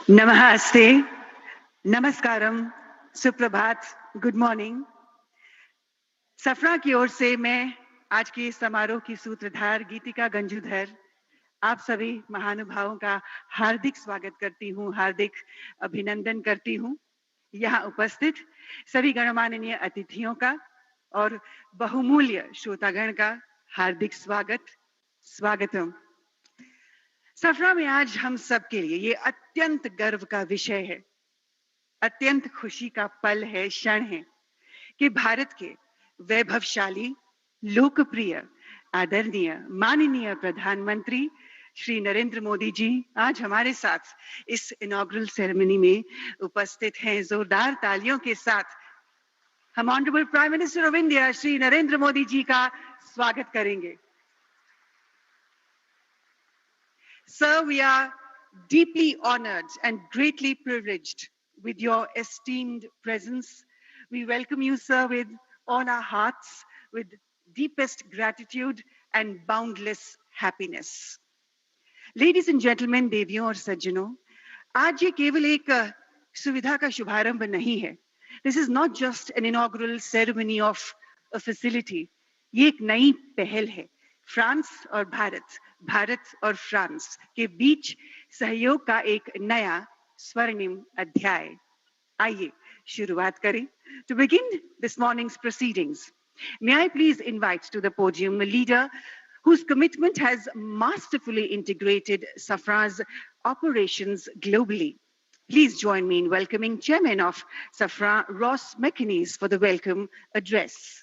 Namaste, Namaskaram, Suprabhat, Good morning. सफरा की ओर से मैं आज के समारोह की सूत्रधार गीतिका गंजूधर आप सभी महानुभावों का हार्दिक स्वागत करती हूँ, हार्दिक अभिनंदन करती हूँ। यहाँ उपस्थित सभी गणमाननीय अतिथियों का और बहुमूल्य श्रोतागण का हार्दिक स्वागतम। सफरा में आज हम सब के लिए ये अत्यंत गर्व का विषय है, अत्यंत खुशी का पल है, क्षण है कि भारत के वैभवशाली, लोकप्रिय, आदरणीय, माननीय प्रधानमंत्री श्री नरेंद्र मोदी जी आज हमारे साथ इस इनॉग्रल सेरेमनी में उपस्थित हैं। जोरदार तालियों के साथ हम honourable prime minister of India Shri Narendra Modi ji का स्वागत करेंगे। Sir, we are deeply honored and greatly privileged with your esteemed presence. We welcome you, sir, with all our hearts, with deepest gratitude and boundless happiness. Ladies and gentlemen, देवियों और सज्जनों, आज ये केवल एक सुविधा का शुभारंभ नहीं है. This is not just an inaugural ceremony of a facility. ये एक नई पहल है. फ्रांस और भारत और फ्रांस के बीच सहयोग का एक नया स्वर्णिम अध्याय. आइए शुरुआत करें. To begin this morning's proceedings, may I please invite to the podium a leader whose commitment has masterfully integrated Safra's operations globally. Please join me in welcoming Chairman of Safra, Ross McInnes, for the welcome address.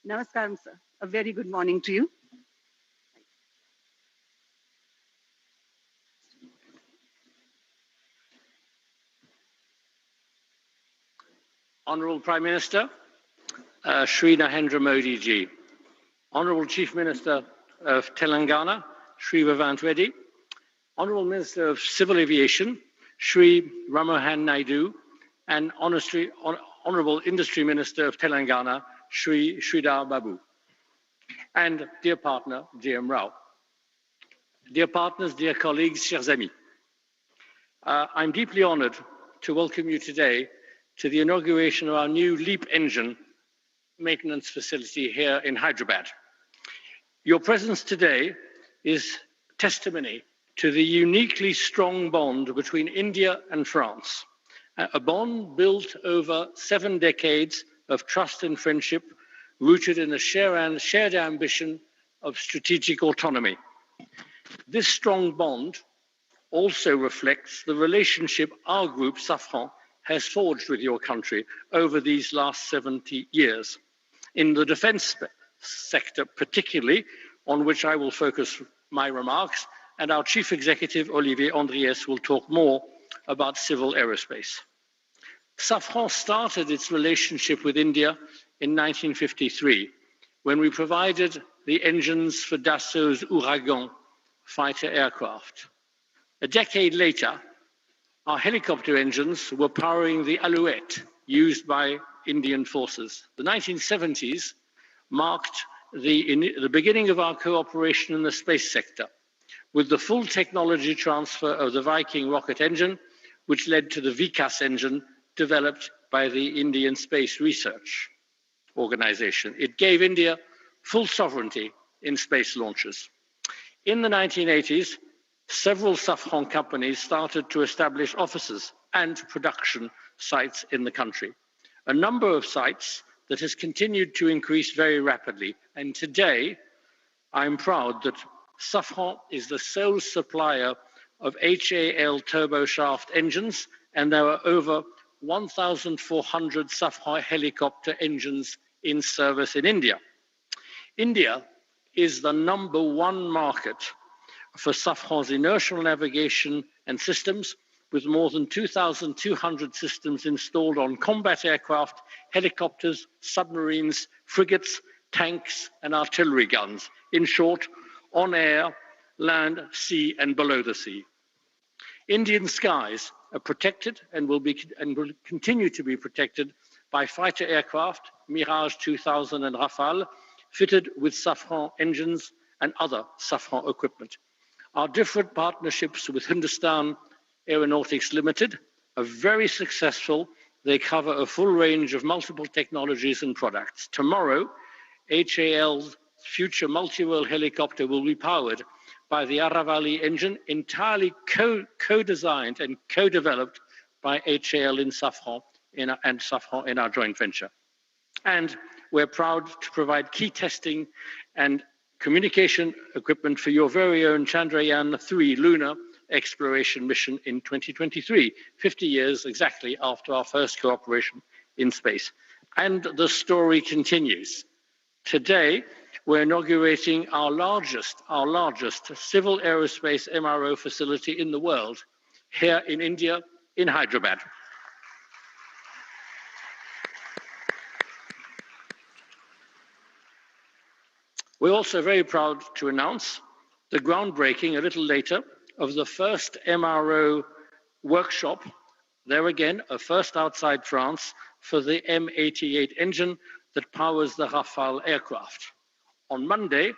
Namaskaram, sir. A very good morning to you. Honourable Prime Minister, Shri Narendra Modi ji, Honourable Chief Minister of Telangana, Shri Revant Reddy, Honourable Minister of Civil Aviation, Shri Ramohan Naidu, and Honourable Industry Minister of Telangana, Shri Sridhar Babu, and dear partner, J.M. Rao. Dear partners, dear colleagues, chers amis, I'm deeply honoured to welcome you today to the inauguration of our new LEAP engine maintenance facility here in Hyderabad. Your presence today is testimony to the uniquely strong bond between India and France, a bond built over 7 decades of trust and friendship, rooted in a shared ambition of strategic autonomy. This strong bond also reflects the relationship our group, Safran, has forged with your country over these last 70 years. In the defence sector particularly, on which I will focus my remarks, and our Chief Executive, Olivier Andriès, will talk more about civil aerospace. Safran started its relationship with India in 1953, when we provided the engines for Dassault's Ouragan fighter aircraft. A decade later, our helicopter engines were powering the Alouette used by Indian forces. The 1970s marked the beginning of our cooperation in the space sector, with the full technology transfer of the Viking rocket engine, which led to the Vikas engine developed by the Indian Space Research Organization. It gave India full sovereignty in space launches. In the 1980s, several Safran companies started to establish offices and production sites in the country, a number of sites that has continued to increase very rapidly. And today, I'm proud that Safran is the sole supplier of HAL turboshaft engines, and there are over 1,400 Safran helicopter engines in service in India. India is the #1 market for Safran's inertial navigation and systems, with more than 2,200 systems installed on combat aircraft, helicopters, submarines, frigates, tanks, and artillery guns. In short, on air, land, sea, and below the sea. Indian skies are protected and will continue to be protected by fighter aircraft, Mirage 2000 and Rafale, fitted with Safran engines and other Safran equipment. Our different partnerships with Hindustan Aeronautics Limited are very successful. They cover a full range of multiple technologies and products. Tomorrow, HAL's future multi-role helicopter will be powered by the Aravali engine, entirely co-designed and co-developed by HAL in Safran and Safran in our joint venture. And we're proud to provide key testing and communication equipment for your very own Chandrayaan-3 lunar exploration mission in 2023, 50 years exactly after our first cooperation in space. And the story continues. Today, we're inaugurating our largest civil aerospace MRO facility in the world, here in India, in Hyderabad. We're also very proud to announce the groundbreaking a little later of the first MRO workshop, there again, a first outside France, for the M88 engine that powers the Rafale aircraft. On Monday,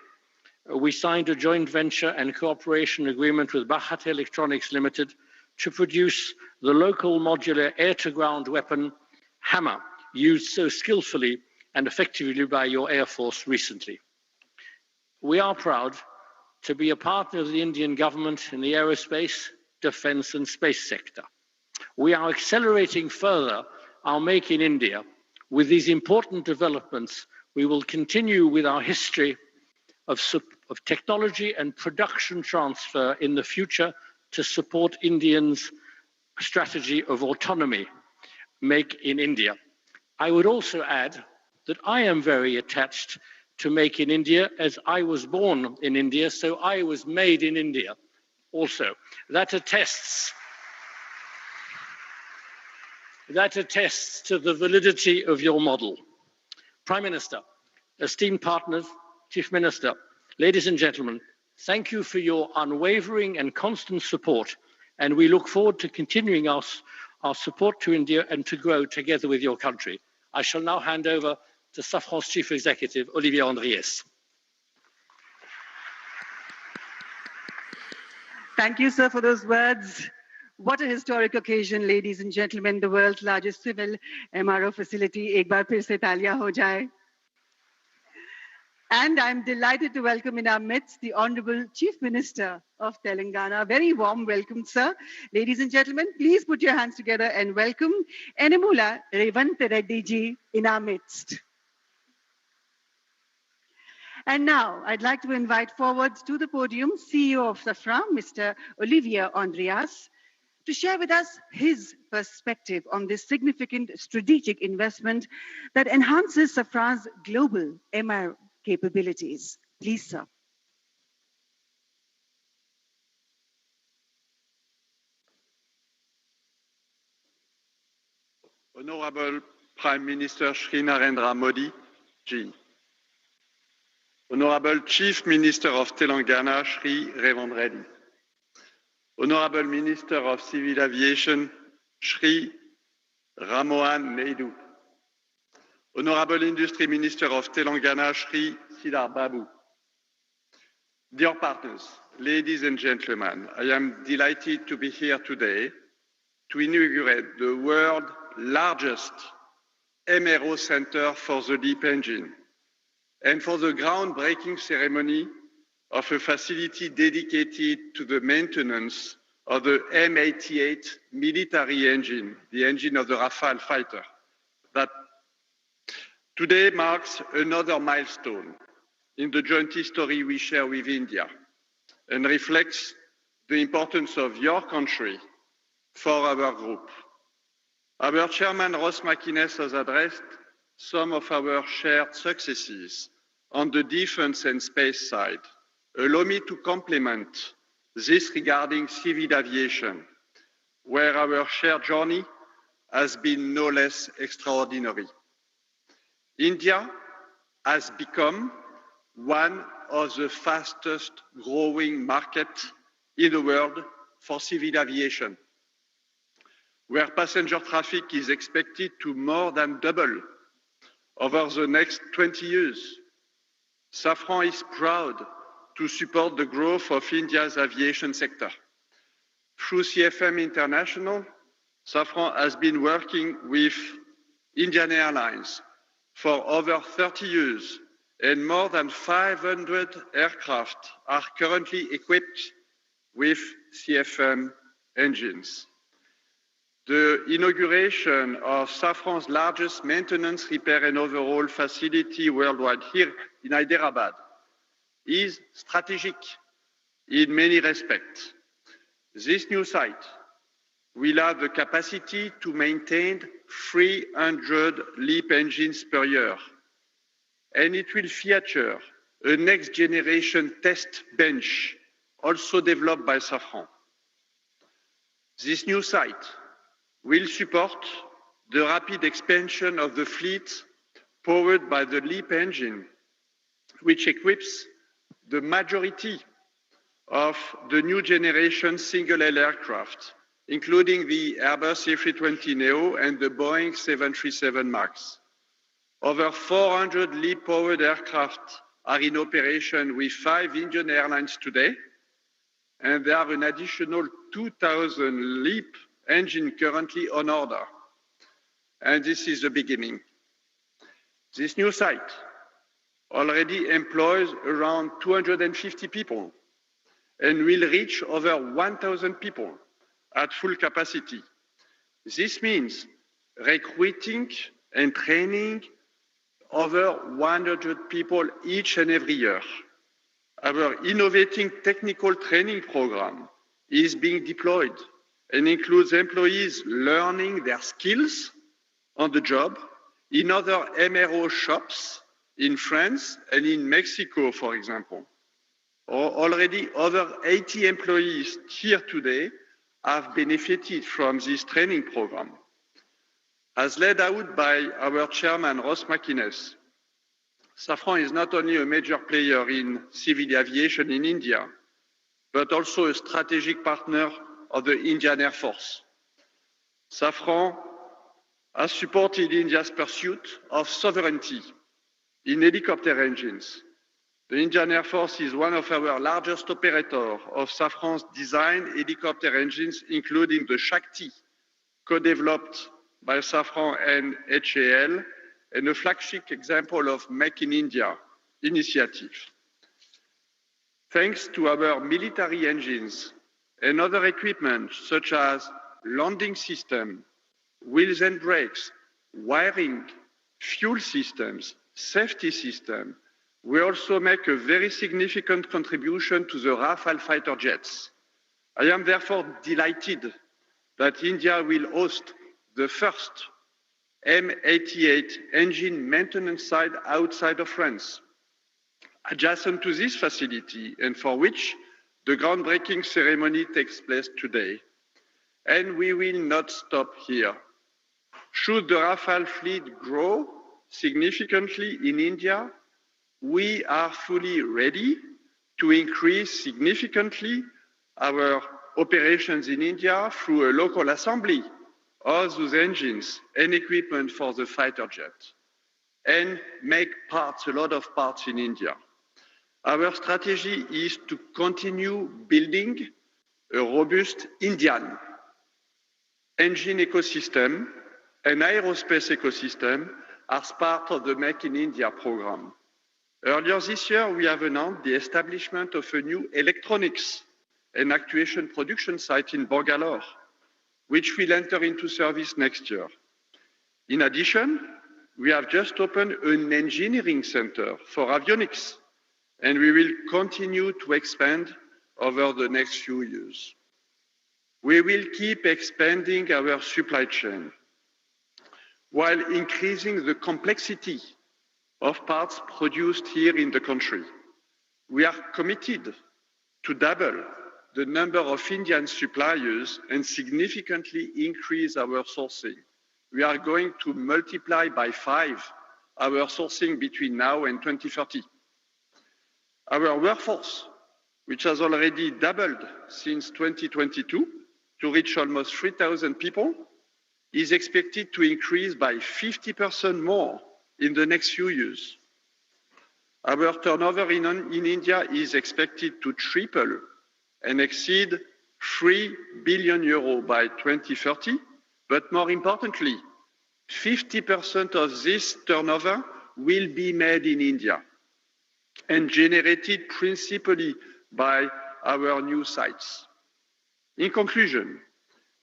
we signed a joint venture and cooperation agreement with Bharat Electronics Limited to produce the local modular air-to-ground weapon Hammer, used so skillfully and effectively by your Air Force recently. We are proud to be a partner of the Indian government in the aerospace, defense, and space sector. We are accelerating further our Make in India. With these important developments, we will continue with our history of technology and production transfer in the future to support Indians' strategy of autonomy, Make in India. I would also add that I am very attached to Make in India, as I was born in India, so I was made in India also. That attests to the validity of your model. Prime Minister, esteemed partners, Chief Minister, ladies and gentlemen, thank you for your unwavering and constant support, and we look forward to continuing our support to India and to grow together with your country. I shall now hand over to Safran's Chief Executive, Olivier Andriès. Thank you, sir, for those words. What a historic occasion, ladies and gentlemen, the world's largest civil MRO facility. Ek baar phir se taaliyan ho jaye. And I'm delighted to welcome in our midst the Honorable Chief Minister of Telangana. A very warm welcome, sir. Ladies and gentlemen, please put your hands together and welcome Enamula Revant Reddy ji in our midst. And now, I'd like to invite forward to the podium CEO of Safran, Mr. Olivier Andriès, to share with us his perspective on this significant strategic investment that enhances Safran's global MRO capabilities. Please, sir. Honorable Prime Minister Shri Narendra Modi ji, Honorable Chief Minister of Telangana Shri Revant Reddy, Honorable Minister of Civil Aviation Shri Ramohan Naidu, Honorable Industry Minister of Telangana Shri Siddhar Babu. Dear partners, ladies and gentlemen, I am delighted to be here today to inaugurate the world's largest MRO center for the LEAP engine and for the groundbreaking ceremony of a facility dedicated to the maintenance of the M88 military engine, the engine of the Rafale fighter. That today marks another milestone in the joint history we share with India and reflects the importance of your country for our group. Our chairman, Ross McInnes, has addressed some of our shared successes on the defense and space side. Allow me to complement this regarding civil aviation, where our shared journey has been no less extraordinary. India has become one of the fastest growing markets in the world for civil aviation, where passenger traffic is expected to more than double over the next 20 years. Safran is proud to support the growth of India's aviation sector. Through CFM International, Safran has been working with Indian Airlines for over 30 years, and more than 500 aircraft are currently equipped with CFM engines. The inauguration of Safran's largest maintenance, repair and overhaul facility worldwide here in Hyderabad is strategic in many respects. This new site will have the capacity to maintain 300 LEAP engines per year, and it will feature a next generation test bench also developed by Safran. This new site will support the rapid expansion of the fleet powered by the LEAP engine, which equips the majority of the new generation single-aisle aircraft, including the Airbus A320neo and the Boeing 737 MAX. Over 400 LEAP-powered aircraft are in operation with 5 Indian airlines today, and there are an additional 2,000 LEAP engines currently on order. And this is the beginning. This new site already employs around 250 people and will reach over 1,000 people at full capacity. This means recruiting and training over 100 people each and every year. Our innovating technical training program is being deployed and includes employees learning their skills on the job in other MRO shops in France and in Mexico, for example. Already over 80 employees here today have benefited from this training program. As laid out by our chairman, Ross McInnes, Safran is not only a major player in civil aviation in India, but also a strategic partner of the Indian Air Force. Safran has supported India's pursuit of sovereignty in helicopter engines. The Indian Air Force is one of our largest operators of Safran's designed helicopter engines, including the Shakti, co-developed by Safran and HAL, and a flagship example of Make in India initiative. Thanks to our military engines and other equipment such as landing system, wheels and brakes, wiring, fuel systems, safety system, we also make a very significant contribution to the Rafale fighter jets. I am therefore delighted that India will host the first M88 engine maintenance site outside of France, adjacent to this facility, and for which the groundbreaking ceremony takes place today. And we will not stop here. Should the Rafale fleet grow significantly in India, we are fully ready to increase significantly our operations in India through a local assembly of those engines and equipment for the fighter jet, and make parts, a lot of parts in India. Our strategy is to continue building a robust Indian engine ecosystem and aerospace ecosystem as part of the Make in India program. Earlier this year, we have announced the establishment of a new electronics and actuation production site in Bangalore, which will enter into service next year. In addition, we have just opened an engineering center for avionics, and we will continue to expand over the next few years. We will keep expanding our supply chain while increasing the complexity of parts produced here in the country. We are committed to double the number of Indian suppliers and significantly increase our sourcing. We are going to multiply by 5 our sourcing between now and 2030. Our workforce, which has already doubled since 2022 to reach almost 3,000 people, is expected to increase by 50% more in the next few years. Our turnover in India is expected to triple and exceed 3 billion euros by 2030, but more importantly, 50% of this turnover will be made in India and generated principally by our new sites. In conclusion,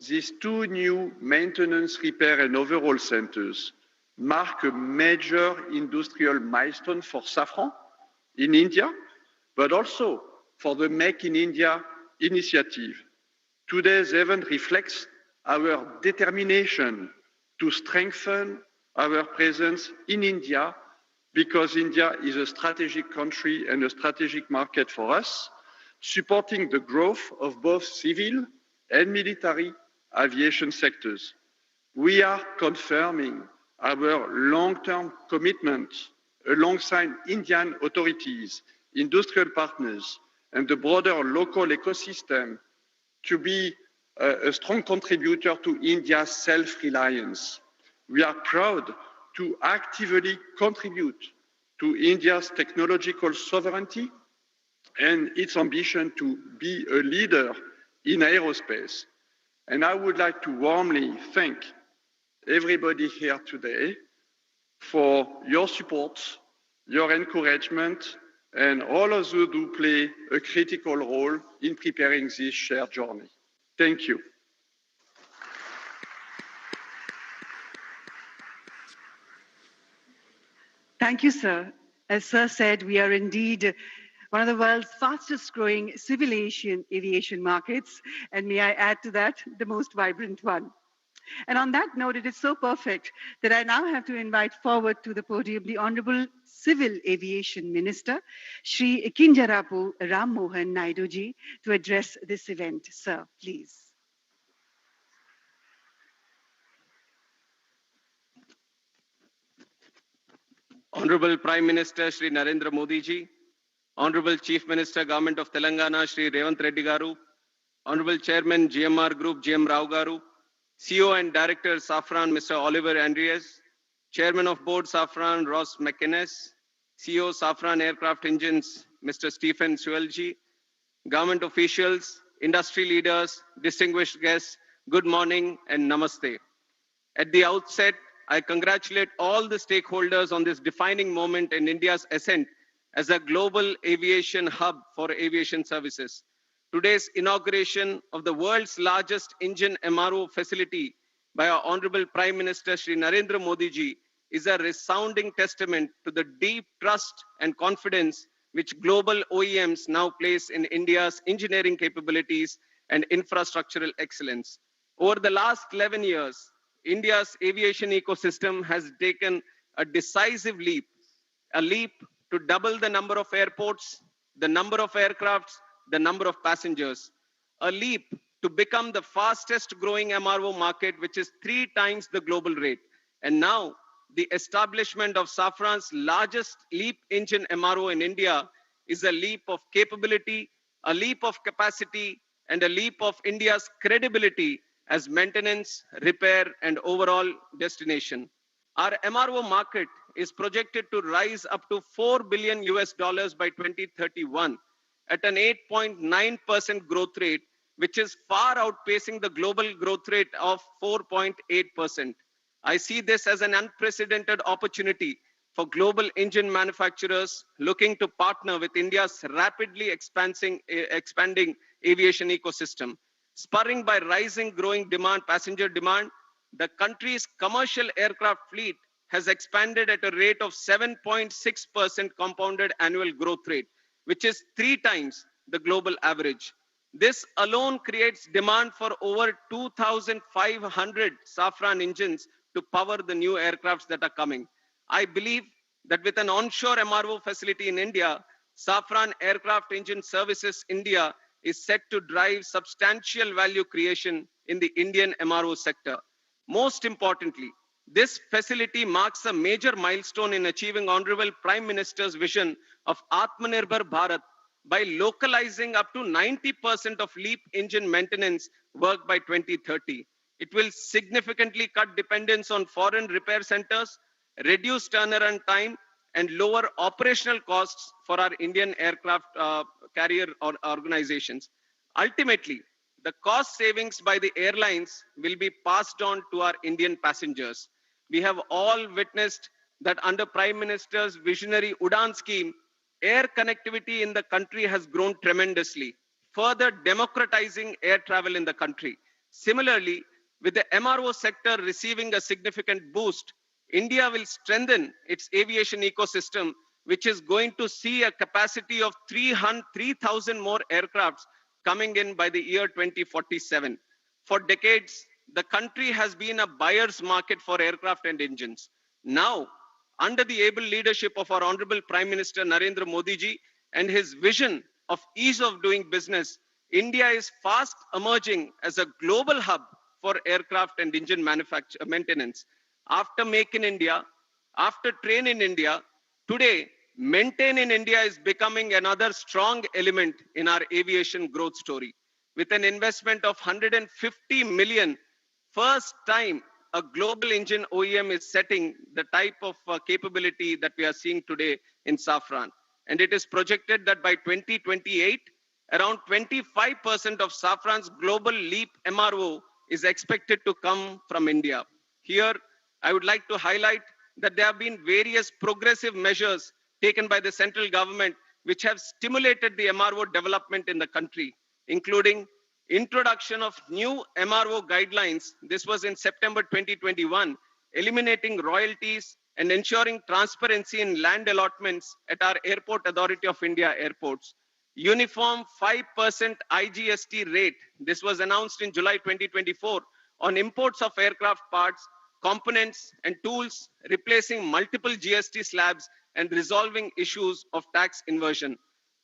these two new maintenance, repair and overhaul centers mark a major industrial milestone for Safran in India, but also for the Make in India initiative. Today's event reflects our determination to strengthen our presence in India because India is a strategic country and a strategic market for us, supporting the growth of both civil and military aviation sectors. We are confirming our long-term commitment alongside Indian authorities, industrial partners, and the broader local ecosystem to be a strong contributor to India's self-reliance. We are proud to actively contribute to India's technological sovereignty and its ambition to be a leader in aerospace. And I would like to warmly thank everybody here today for your support, your encouragement, and all of you who play a critical role in preparing this shared journey. Thank you. Thank you, sir. As sir said, we are indeed one of the world's fastest growing civil aviation markets, and may I add to that, the most vibrant one. And on that note, it is so perfect that I now have to invite forward to the podium the Honorable Civil Aviation Minister, Shri Kinjarapu Ram Mohan Naidu ji, to address this event. Sir, please. Honorable Prime Minister Shri Narendra Modi ji, Honorable Chief Minister Government of Telangana Shri Revanth Reddy Garu, Honorable Chairman GMR Group GM Rao Garu, CEO and Director Safran Mr. Oliver Andreas, Chairman of Board Safran Ross McInnes, CEO Safran Aircraft Engines Mr. Stephen Suelji, government officials, industry leaders, distinguished guests, good morning and namaste. At the outset, I congratulate all the stakeholders on this defining moment in India's ascent as a global aviation hub for aviation services. Today's inauguration of the world's largest engine MRO facility by our Honorable Prime Minister Shri Narendra Modi ji is a resounding testament to the deep trust and confidence which global OEMs now place in India's engineering capabilities and infrastructural excellence. Over the last 11 years, India's aviation ecosystem has taken a decisive leap, a leap to double the number of airports, the number of aircrafts, the number of passengers, a leap to become the fastest growing MRO market, which is 3 times the global rate. And now, the establishment of Safran's largest LEAP engine MRO in India is a leap of capability, a leap of capacity, and a leap of India's credibility as maintenance, repair, and overall destination. Our MRO market is projected to rise up to $4 billion by 2031 at an 8.9% growth rate, which is far outpacing the global growth rate of 4.8%. I see this as an unprecedented opportunity for global engine manufacturers looking to partner with India's rapidly expanding aviation ecosystem. Spurring by rising growing passenger demand, the country's commercial aircraft fleet has expanded at a rate of 7.6% compounded annual growth rate, which is 3 times the global average. This alone creates demand for over 2,500 Safran engines to power the new aircrafts that are coming. I believe that with an onshore MRO facility in India, Safran Aircraft Engine Services India is set to drive substantial value creation in the Indian MRO sector. Most importantly, this facility marks a major milestone in achieving Honorable Prime Minister's vision of Atmanirbhar Bharat by localizing up to 90% of LEAP engine maintenance work by 2030. It will significantly cut dependence on foreign repair centers, reduce turnaround time, and lower operational costs for our Indian aircraft carrier organizations. Ultimately, the cost savings by the airlines will be passed on to our Indian passengers. We have all witnessed that under Prime Minister's visionary Udan scheme, air connectivity in the country has grown tremendously, further democratizing air travel in the country. Similarly, with the MRO sector receiving a significant boost, India will strengthen its aviation ecosystem, which is going to see a capacity of 3,000 more aircrafts coming in by the year 2047. For decades, the country has been a buyer's market for aircraft and engines. Now, under the able leadership of our Honorable Prime Minister Narendra Modi ji and his vision of ease of doing business, India is fast emerging as a global hub for aircraft and engine maintenance. After Make in India, after Train in India, today, Maintain in India is becoming another strong element in our aviation growth story. With an investment of 150 million, first time a global engine OEM is setting the type of capability that we are seeing today in Safran. And it is projected that by 2028, around 25% of Safran's global LEAP MRO is expected to come from India. Here, I would like to highlight that there have been various progressive measures taken by the central government which have stimulated the MRO development in the country, including introduction of new MRO guidelines. This was in September 2021, eliminating royalties and ensuring transparency in land allotments at our Airport Authority of India airports. Uniform 5% IGST rate. This was announced in July 2024 on imports of aircraft parts, components and tools, replacing multiple GST slabs and resolving issues of tax inversion.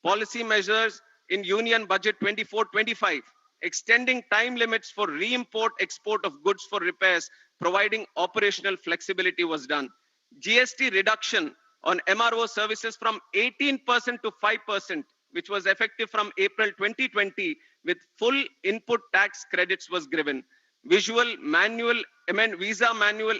Policy measures in Union Budget 24-25, extending time limits for re-import export of goods for repairs, providing operational flexibility was done. GST reduction on MRO services from 18% to 5%, which was effective from April 2020, with full input tax credits was given. Visa manual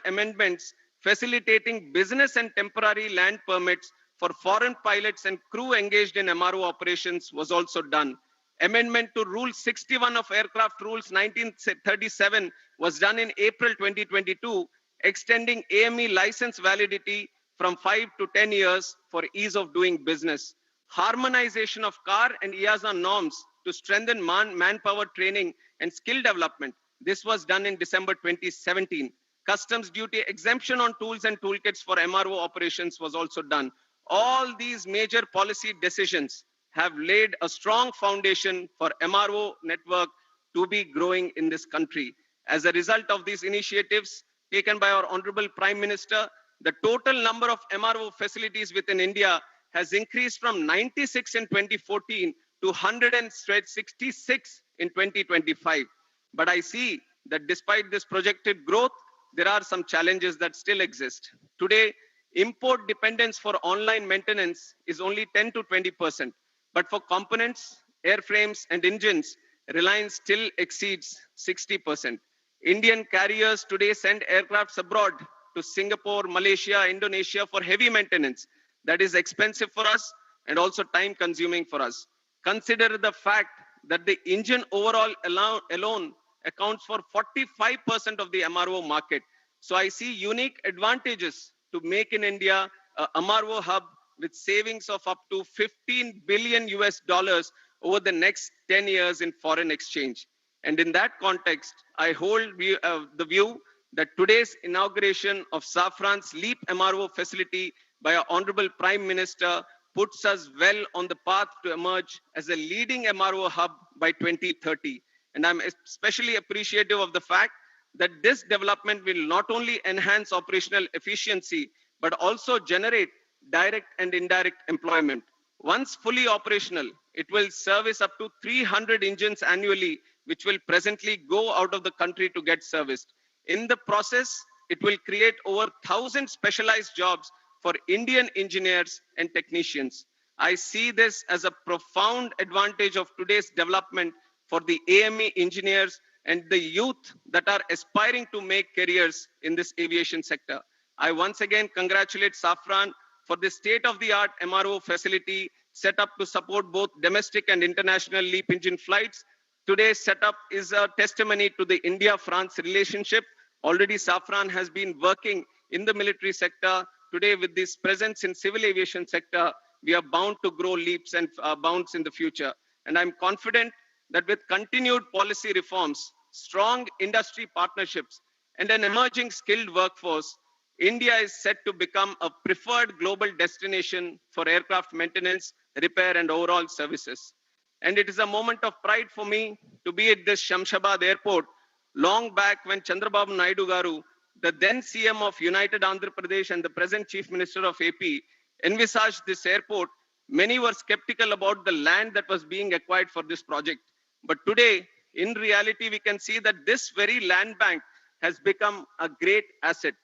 amendments facilitating business and temporary land permits for foreign pilots and crew engaged in MRO operations was also done. Amendment to Rule 61 of Aircraft Rules 1937 was done in April 2022, extending AME license validity from 5 to 10 years for ease of doing business. Harmonization of CAR and EASA norms to strengthen manpower training and skill development. This was done in December 2017. Customs duty exemption on tools and toolkits for MRO operations was also done. All these major policy decisions have laid a strong foundation for MRO network to be growing in this country. As a result of these initiatives taken by our Honorable Prime Minister, the total number of MRO facilities within India has increased from 96 in 2014 to 166 in 2025. But I see that despite this projected growth, there are some challenges that still exist. Today, import dependence for online maintenance is only 10 to 20%. But for components, airframes, and engines, reliance still exceeds 60%. Indian carriers today send aircrafts abroad to Singapore, Malaysia, Indonesia for heavy maintenance. That is expensive for us and also time consuming for us. Consider the fact that the engine overall alone accounts for 45% of the MRO market. So I see unique advantages to make in India a MRO hub with savings of up to 15 billion US dollars over the next 10 years in foreign exchange. And in that context, I hold the view that today's inauguration of Safran's LEAP MRO facility by our Honorable Prime Minister puts us well on the path to emerge as a leading MRO hub by 2030. And I'm especially appreciative of the fact that this development will not only enhance operational efficiency, but also generate direct and indirect employment. Once fully operational, it will service up to 300 engines annually, which will presently go out of the country to get serviced. In the process, it will create over 1,000 specialized jobs for Indian engineers and technicians. I see this as a profound advantage of today's development for the AME engineers and the youth that are aspiring to make careers in this aviation sector. I once again congratulate Safran for the state-of-the-art MRO facility set up to support both domestic and international LEAP engine flights. Today's setup is a testimony to the India-France relationship. Already Safran has been working in the military sector. Today, with this presence in civil aviation sector, we are bound to grow leaps and bounds in the future. And I'm confident that with continued policy reforms, strong industry partnerships, and an emerging skilled workforce, India is set to become a preferred global destination for aircraft maintenance, repair, and overall services. And it is a moment of pride for me to be at this Shamshabad airport long back when Chandrababu Naidu Garu, the then CM of United Andhra Pradesh and the present Chief Minister of AP, envisaged this airport. Many were skeptical about the land that was being acquired for this project. But today, in reality, we can see that this very land bank has become a great asset.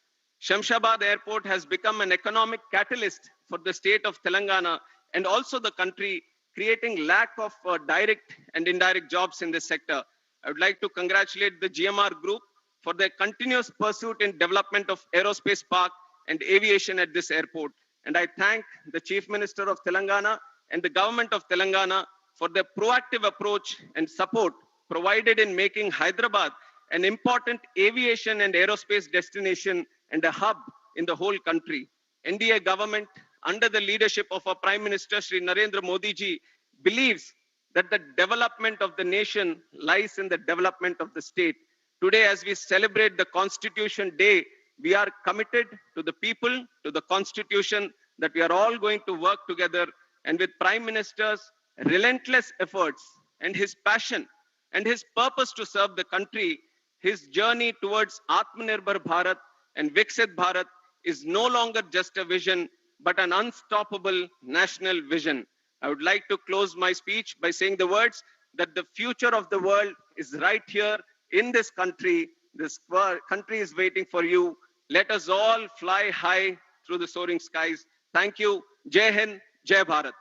Shamshabad Airport has become an economic catalyst for the state of Telangana and also the country, creating lack of direct and indirect jobs in this sector. I would like to congratulate the GMR Group for their continuous pursuit in development of aerospace park and aviation at this airport. And I thank the Chief Minister of Telangana and the government of Telangana for their proactive approach and support provided in making Hyderabad an important aviation and aerospace destination and a hub in the whole country. NDA government, under the leadership of our Prime Minister Shri Narendra Modi ji, believes that the development of the nation lies in the development of the state. Today, as we celebrate the Constitution Day, we are committed to the people, to the Constitution, that we are all going to work together. And with Prime Minister's relentless efforts and his passion and his purpose to serve the country, his journey towards Atmanirbhar Bharat and Viksit Bharat is no longer just a vision, but an unstoppable national vision. I would like to close my speech by saying the words that the future of the world is right here in this country. This country is waiting for you. Let us all fly high through the soaring skies. Thank you. Jai Hind, Jai Bharat.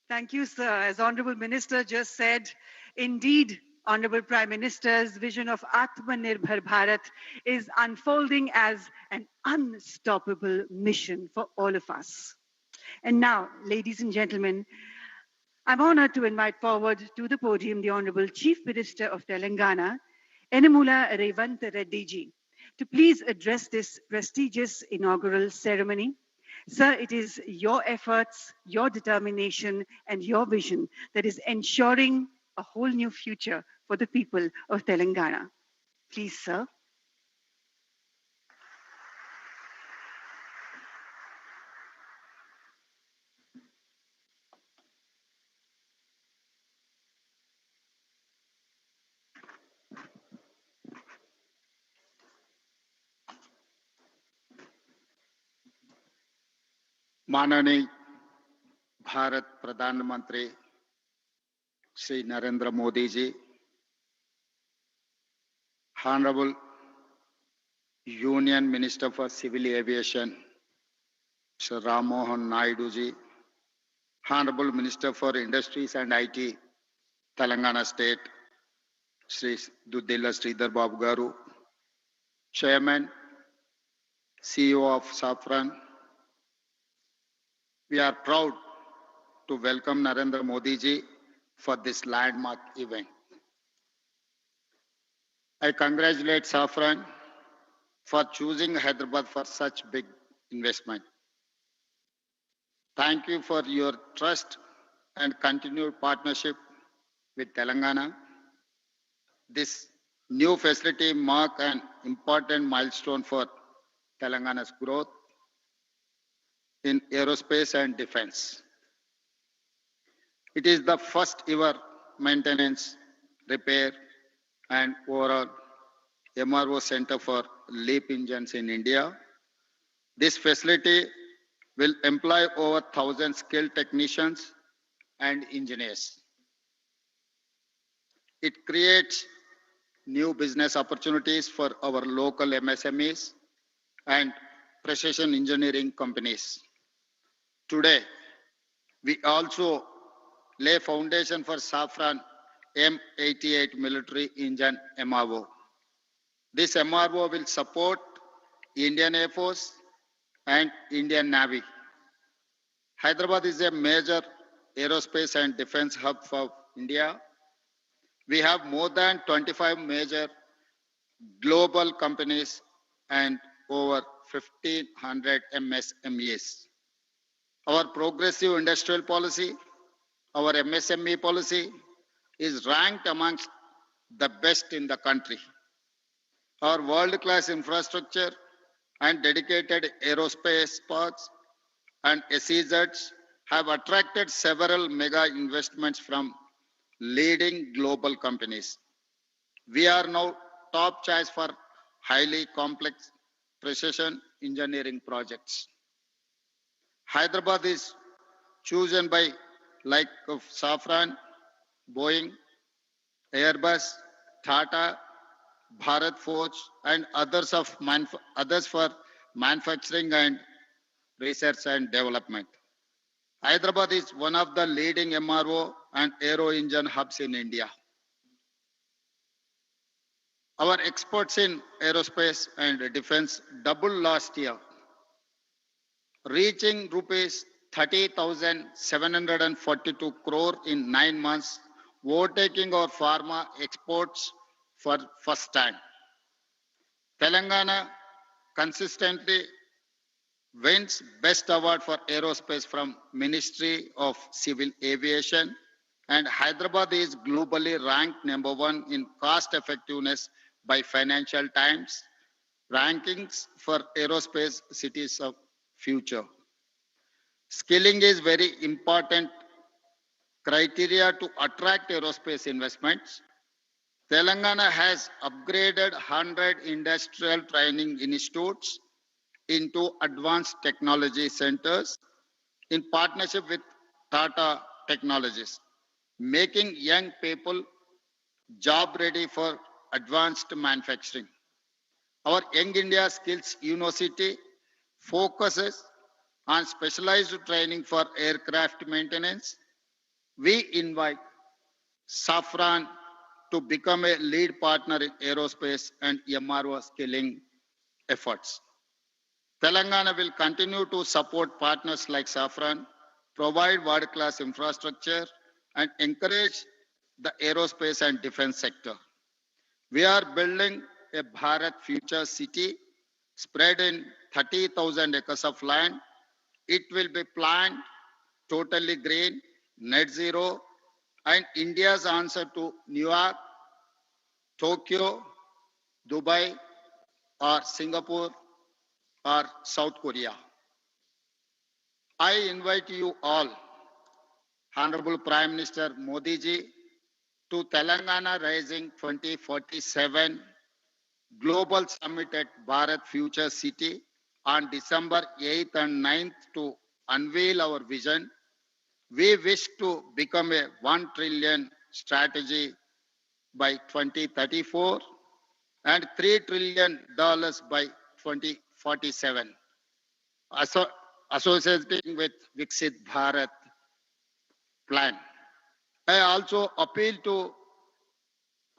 Thank you, sir. As Honorable Minister just said, indeed, Honorable Prime Minister's vision of Atmanirbhar Bharat is unfolding as an unstoppable mission for all of us. And now, ladies and gentlemen, I'm honored to invite forward to the podium the Honorable Chief Minister of Telangana, Yennamula Revant Reddy ji, to please address this prestigious inaugural ceremony. Sir, it is your efforts, your determination, and your vision that is ensuring a whole new future for the people of Telangana. Please, sir. माननीय भारत प्रधानमंत्री श्री नरेंद्र मोदी जी, Honorable Union Minister for Civil Aviation Sir Ram Mohan Naidu ji, Honorable Minister for Industries and IT Telangana State Sri Duddela Sridhar Babu Garu, Chairman CEO of Safran. We are proud to welcome Narendra Modi ji for this landmark event. I congratulate Safran for choosing Hyderabad for such big investment. Thank you for your trust and continued partnership with Telangana. This new facility marks an important milestone for Telangana's growth in aerospace and defense. It is the first ever maintenance, repair, and overall MRO center for LEAP engines in India. This facility will employ over 1,000 skilled technicians and engineers. It creates new business opportunities for our local MSMEs and precision engineering companies. Today, we also lay foundation for Safran M88 military engine MRO. This MRO will support Indian Air Force and Indian Navy. Hyderabad is a major aerospace and defense hub for India. We have more than 25 major global companies and over 1,500 MSMEs. Our progressive industrial policy, our MSME policy, is ranked amongst the best in the country. Our world-class infrastructure and dedicated aerospace parks and SEZs have attracted several mega investments from leading global companies. We are now top choice for highly complex precision engineering projects. Hyderabad is chosen by like of Safran, Boeing, Airbus, Tata, Bharat Forge, and others for manufacturing and research and development. Hyderabad is one of the leading MRO and aero engine hubs in India. Our exports in aerospace and defense doubled last year, reaching rupees 30,742 crore in 9 months, overtaking our pharma exports for first time. Telangana consistently wins Best Award for Aerospace from Ministry of Civil Aviation, and Hyderabad is globally ranked number 1 in cost effectiveness by Financial Times rankings for aerospace cities of future. Skilling is very important criteria to attract aerospace investments. Telangana has upgraded 100 industrial training institutes into advanced technology centers in partnership with Tata Technologies, making young people job ready for advanced manufacturing. Our Young India Skills University focuses on specialized training for aircraft maintenance. We invite Safran to become a lead partner in aerospace and MRO skilling efforts. Telangana will continue to support partners like Safran, provide world-class infrastructure, and encourage the aerospace and defense sector. We are building a Bharat Future City spread in 30,000 acres of land. It will be planned totally green, net zero, and India's answer to New York, Tokyo, Dubai, or Singapore, or South Korea. I invite you all, Honorable Prime Minister Modi ji, to Telangana Rising 2047 Global Summit at Bharat Future City on December 8th and 9th to unveil our vision. We wish to become a $1 trillion strategy by 2034 and $3 trillion by 2047. Associating with Viksit Bharat plan. I also appeal to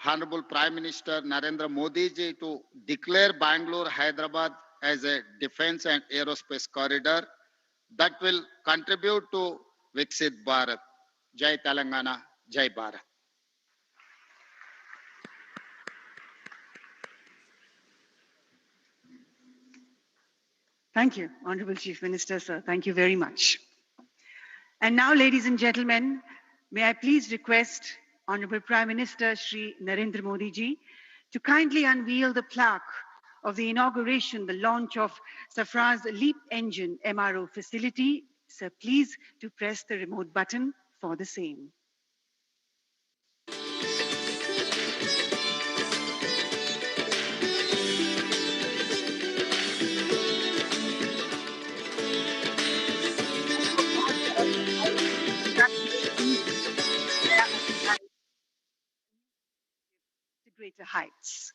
Honorable Prime Minister Narendra Modi ji to declare Bangalore, Hyderabad as a defense and aerospace corridor that will contribute to Viksit Bharat. Jai Telangana, Jai Bharat. Thank you, Honorable Chief Minister, sir. Thank you very much. And now, ladies and gentlemen, may I please request Honorable Prime Minister Shri Narendra Modi ji to kindly unveil the plaque of the inauguration, the launch of Safran's LEAP engine MRO facility. Sir, please to press the remote button for the same. To greater heights.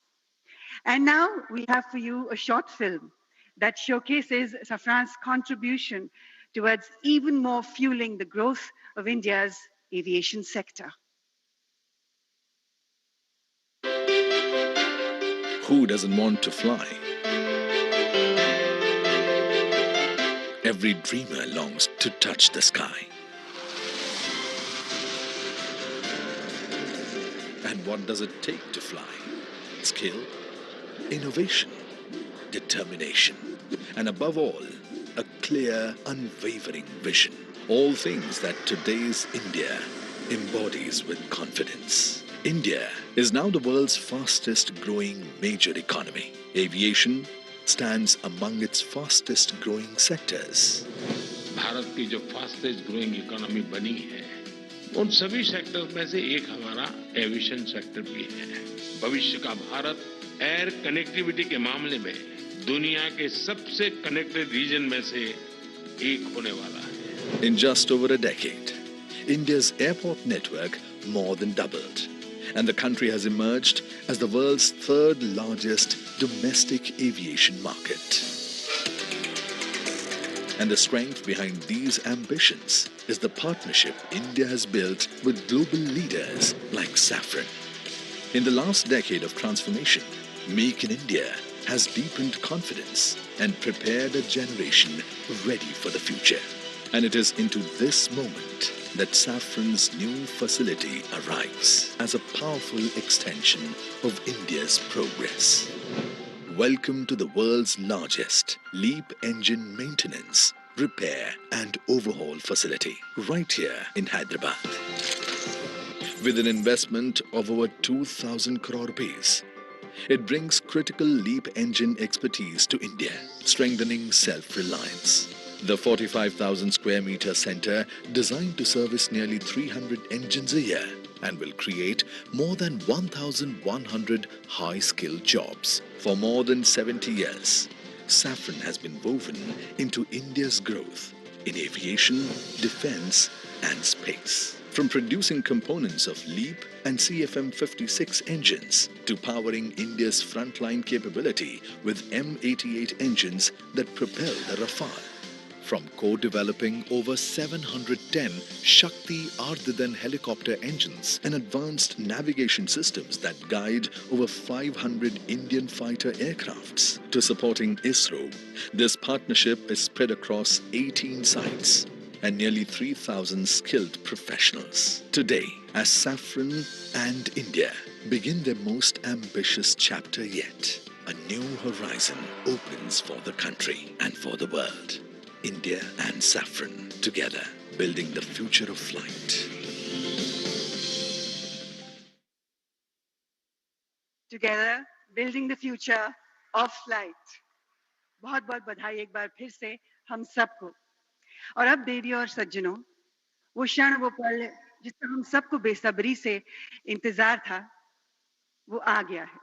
And now we have for you a short film that showcases Safran's contribution towards even more fueling the growth of India's aviation sector. Who doesn't want to fly? Every dreamer longs to touch the sky. And what does it take to fly? Skill, innovation, determination, and above all, a clear, unwavering vision. All things that today's India embodies with confidence. India is now the world's fastest growing major economy. Aviation stands among its fastest growing sectors. Bharat की जो fastest growing economy बनी है उन सभी sector में से एक हमारा एविएशन सेक्टर भी है। भविष्य का भारत एयर कनेक्टिविटी के मामले में दुनिया के सबसे कनेक्टेड रीजन में से एक होने वाला है। In just over a decade, India's airport network more than doubled, and the country has emerged as the world's third largest domestic aviation market. And the strength behind these ambitions is the partnership India has built with global leaders like Safran. In the last decade of transformation, Make in India has deepened confidence and prepared a generation ready for the future. And it is into this moment that Safran's new facility arrives as a powerful extension of India's progress. Welcome to the world's largest LEAP engine maintenance, repair and overhaul facility right here in Hyderabad. With an investment of over 2,000 crore rupees, it brings critical LEAP engine expertise to India, strengthening self-reliance. The 45,000 square meter center, designed to service nearly 300 engines a year and will create more than 1,100 high-skilled jobs. For more than 70 years, Safran has been woven into India's growth in aviation, defense and space. From producing components of LEAP and CFM56 engines to powering India's frontline capability with M88 engines that propel the Rafale. From co-developing over 710 Shakti Ardhadan helicopter engines and advanced navigation systems that guide over 500 Indian fighter aircrafts to supporting ISRO, this partnership is spread across 18 sites and nearly 3,000 skilled professionals. Today, as Safran and India begin their most ambitious chapter yet, a new horizon opens for the country and for the world. India and Safran together, building the future of flight. Together, building the future of flight. बहुत बहुत बधाई एक बार फिर से हम सबको। और अब देवी और सज्जनों, वो क्षण वो पल जिसका हम सबको बेसब्री से इंतजार था, वो आ गया है।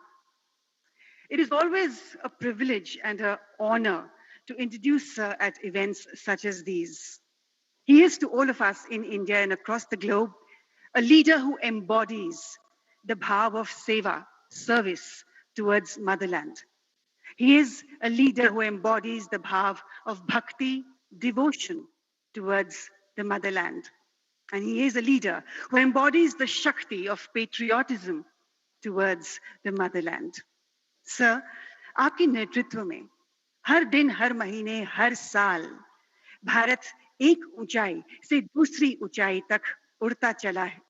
It is always a privilege and an honor to introduce Sir at events such as these. He is to all of us in India and across the globe a leader who embodies the bhav of seva, service towards motherland. He is a leader who embodies the bhav of bhakti, devotion towards the motherland. And he is a leader who embodies the shakti of patriotism towards the motherland. Sir, आपके नेतृत्व में हर दिन, हर महीने, हर साल भारत एक ऊंचाई से दूसरी ऊंचाई तक उड़ता चला है.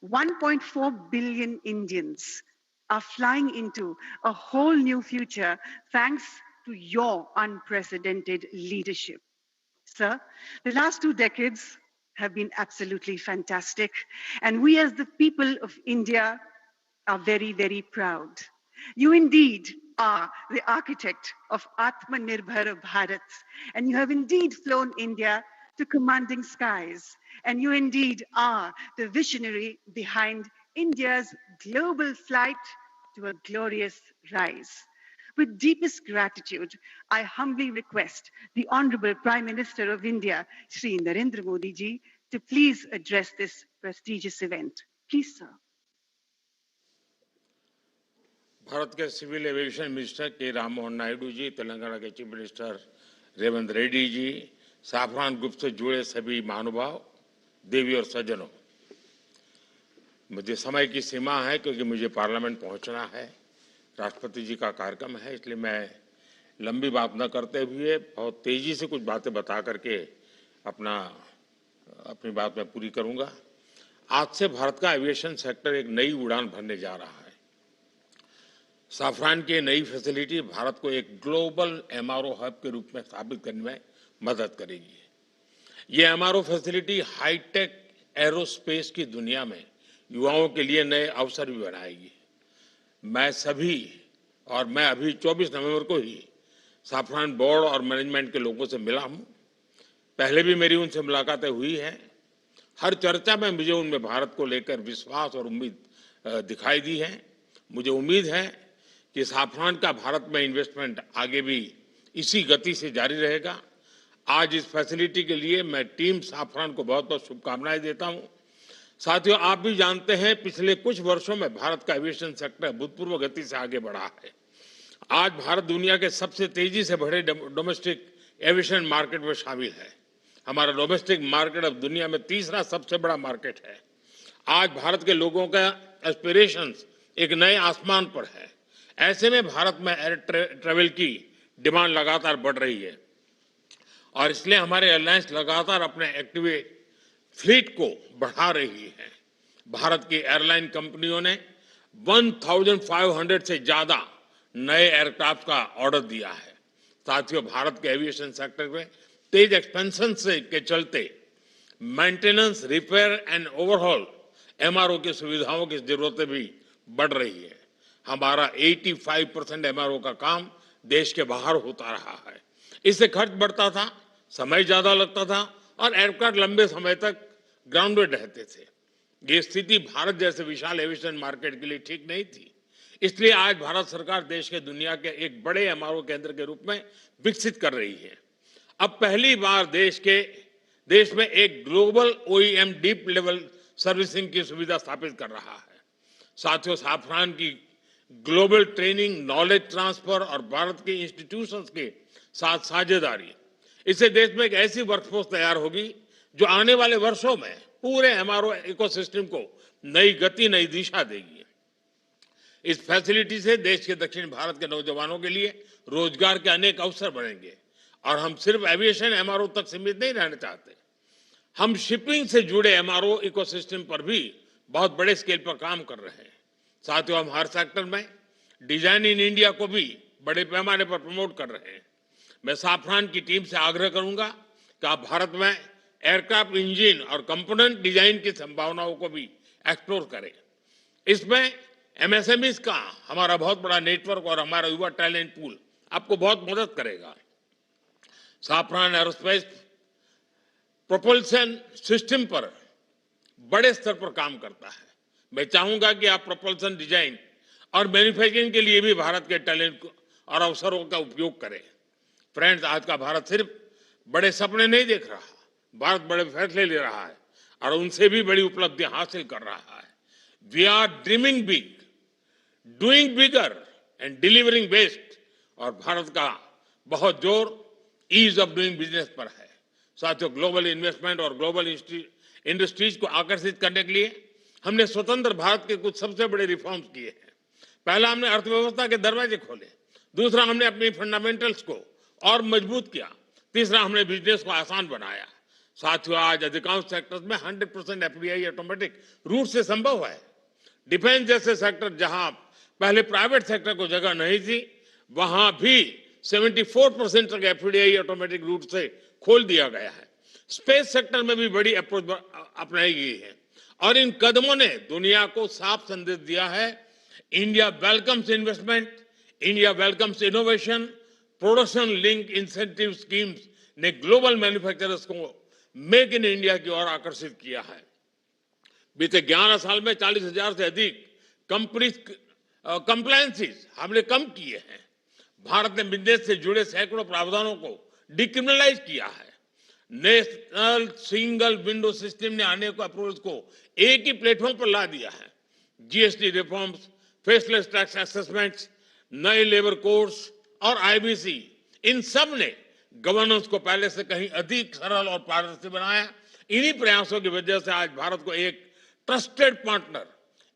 1.4 billion Indians are flying into a whole new future thanks to your unprecedented leadership. Sir, the last 2 decades have been absolutely fantastic, and we as the people of India are very, very proud. You indeed are the architect of Atmanirbhar Bharat, and you have indeed flown India to commanding skies, and you indeed are the visionary behind India's global flight to a glorious rise. With deepest gratitude, I humbly request the Honorable Prime Minister of India, Shri Narendra Modi ji, to please address this prestigious event. Please, sir. Bharat के civil aviation minister के राम मोहन नायडू जी, तेलंगाना के chief minister Revanth Reddy ji, Safran group से जुड़े सभी महानुभाव, देवी और सज्जनों, मुझे समय की सीमा है क्योंकि मुझे पार्लियामेंट पहुंचना है, राष्ट्रपति जी का कार्यक्रम है, इसलिए मैं लंबी बात न करते हुए बहुत तेजी से कुछ बातें बता करके अपनी बात मैं पूरी करूंगा। आज से भारत का एविएशन सेक्टर एक नई उड़ान भरने जा रहा है। साफरान की नई फैसिलिटी भारत को एक ग्लोबल एमआरओ हब के रूप में स्थापित करने में मदद करेगी। ये एमआरओ फैसिलिटी हाईटेक एरोस्पेस की दुनिया में युवाओं के लिए नए अवसर भी बनाएगी। मैं अभी 24 नवंबर को ही साफरान बोर्ड और मैनेजमेंट के लोगों से मिला हूं। पहले भी मेरी उनसे मुलाकातें हुई हैं। हर चर्चा में मुझे उनमें भारत को लेकर विश्वास और उम्मीद दिखाई दी है। मुझे उम्मीद है कि साफरान का भारत में इन्वेस्टमेंट आगे भी इसी गति से जारी रहेगा। आज इस फैसिलिटी के लिए मैं टीम साफरान को बहुत बहुत शुभकामनाएं देता हूं। साथियों, आप भी जानते हैं पिछले कुछ वर्षों में भारत का एविएशन सेक्टर अभूतपूर्व गति से आगे बढ़ा है। आज भारत दुनिया के सबसे तेजी से बढ़े डोमेस्टिक एविएशन मार्केट में शामिल है। हमारा डोमेस्टिक मार्केट अब दुनिया में तीसरा सबसे बड़ा मार्केट है। आज भारत के लोगों का एस्पिरेशंस एक नए आसमान पर है। ऐसे में भारत में एयर ट्रेवल की डिमांड लगातार बढ़ रही है और इसलिए हमारे एयरलाइंस लगातार अपने एक्टिव फ्लीट को बढ़ा रही है। भारत की एयरलाइन कंपनियों ने 1500 से ज्यादा नए एयरक्राफ्ट का ऑर्डर दिया है। साथियों, भारत के एविएशन सेक्टर में तेज एक्सपेंशन के चलते maintenance, repair and overhaul MRO की सुविधाओं की जरूरतें भी बढ़ रही है। हमारा 85% एमआरओ का काम देश के बाहर होता रहा है। इससे खर्च बढ़ता था, समय ज्यादा लगता था और एयरक्राफ्ट लंबे समय तक ग्राउंडेड रहते थे। ये स्थिति भारत जैसे विशाल एविएशन मार्केट के लिए ठीक नहीं थी। इसलिए आज भारत सरकार देश के दुनिया के एक बड़े एमआरओ केंद्र के रूप में विकसित कर रही है। अब पहली बार देश में एक global OEM deep level servicing की सुविधा स्थापित कर रहा है। साथियों, साफरान की ग्लोबल ट्रेनिंग, नॉलेज ट्रांसफर और भारत के इंस्टीट्यूशंस के साथ साझेदारी, इससे देश में एक ऐसी वर्कफोर्स तैयार होगी जो आने वाले वर्षों में पूरे एमआरओ इकोसिस्टम को नई गति, नई दिशा देगी। इस फैसिलिटी से देश के दक्षिण भारत के नौजवानों के लिए रोजगार के अनेक अवसर बनेंगे और हम सिर्फ एविएशन एमआरओ तक सीमित नहीं रहना चाहते। हम शिपिंग से जुड़े एमआरओ इकोसिस्टम पर भी बहुत बड़े स्केल पर काम कर रहे हैं। साथियों, हम हर सेक्टर में डिजाइन इन इंडिया को भी बड़े पैमाने पर प्रमोट कर रहे हैं। मैं साफरान की टीम से आग्रह करूंगा कि आप भारत में एयरक्राफ्ट इंजन और कंपोनेंट डिजाइन की संभावनाओं को भी एक्सप्लोर करें। इसमें एमएसएमईज का हमारा बहुत बड़ा नेटवर्क और हमारा युवा टैलेंट पूल आपको बहुत मदद करेगा। साफरान एरोस्पेस प्रोपल्शन सिस्टम पर बड़े स्तर पर काम करता है। मैं चाहूंगा कि आप प्रोपल्शन डिजाइन और मैन्युफैक्चरिंग के लिए भी भारत के टैलेंट और अवसरों का उपयोग करें। फ्रेंड्स, आज का भारत सिर्फ बड़े सपने नहीं देख रहा, भारत बड़े फैसले ले रहा है और उनसे भी बड़ी उपलब्धि हासिल कर रहा है। We are dreaming big, doing bigger and delivering best. और भारत का बहुत जोर ईज ऑफ डूइंग बिजनेस पर है। साथियों, ग्लोबल इन्वेस्टमेंट और ग्लोबल इंडस्ट्रीज को आकर्षित करने के लिए हमने स्वतंत्र भारत के कुछ सबसे बड़े रिफॉर्म्स किए हैं। पहला, हमने अर्थव्यवस्था के दरवाजे खोले। दूसरा, हमने अपनी फंडामेंटल्स को और मजबूत किया। तीसरा, हमने बिजनेस को आसान बनाया। साथियों, आज अधिकांश सेक्टर्स में 100% एफडीआई ऑटोमेटिक रूट से संभव है। डिफेंस जैसे सेक्टर जहां पहले प्राइवेट सेक्टर को जगह नहीं थी, वहां भी 74% तक एफडीआई ऑटोमेटिक रूट से खोल दिया गया है। स्पेस सेक्टर में भी बड़ी अप्रोच अपनाई गई है और इन कदमों ने दुनिया को साफ संदेश दिया है, India welcomes investment, India welcomes innovation. Production link incentive schemes ने ग्लोबल मैन्युफैक्चरर्स को मेक इन इंडिया की ओर आकर्षित किया है। बीते 11 साल में 40,000 से अधिक कंप्लायंसेस हमने कम किए हैं। भारत ने बिजनेस से जुड़े सैकड़ों प्रावधानों को डिक्रिमिनलाइज किया है। नेशनल सिंगल विंडो सिस्टम ने अनेक अप्रोच को एक ही प्लेटफॉर्म पर ला दिया है। GST reforms, faceless tax assessments, नए लेबर कोड्स और आईबीसी, इन सब ने गवर्नेंस को पहले से कहीं अधिक सरल और पारदर्शी बनाया। इन्हीं प्रयासों की वजह से आज भारत को एक ट्रस्टेड पार्टनर,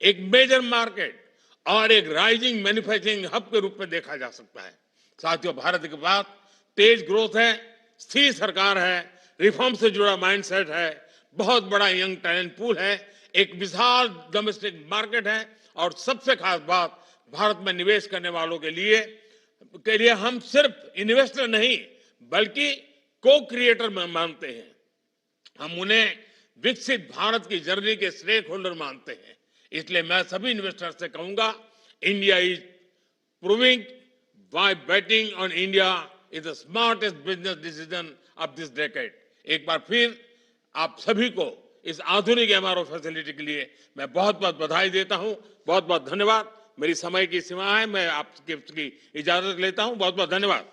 एक मेजर मार्केट और एक राइजिंग मैन्युफैक्चरिंग हब के रूप में देखा जा सकता है। साथियों, भारत के पास तेज ग्रोथ है, स्थिर सरकार है, रिफॉर्म से जुड़ा माइंडसेट है, बहुत बड़ा यंग टैलेंट पूल है, एक विशाल डोमेस्टिक मार्केट है और सबसे खास बात, भारत में निवेश करने वालों के लिए हम सिर्फ इन्वेस्टर नहीं बल्कि को क्रिएटर मानते हैं। हम उन्हें विकसित भारत की जर्नी के स्टेक होल्डर मानते हैं। इसलिए मैं सभी इन्वेस्टर से कहूंगा, India is proving why betting on India is the smartest business decision of this decade. एक बार फिर आप सभी को इस आधुनिक एमआरओ फैसिलिटी के लिए मैं बहुत बहुत बधाई देता हूं। बहुत बहुत धन्यवाद। मेरी समय की सीमा है, मैं आपकी इजाजत लेता हूं। बहुत बहुत धन्यवाद।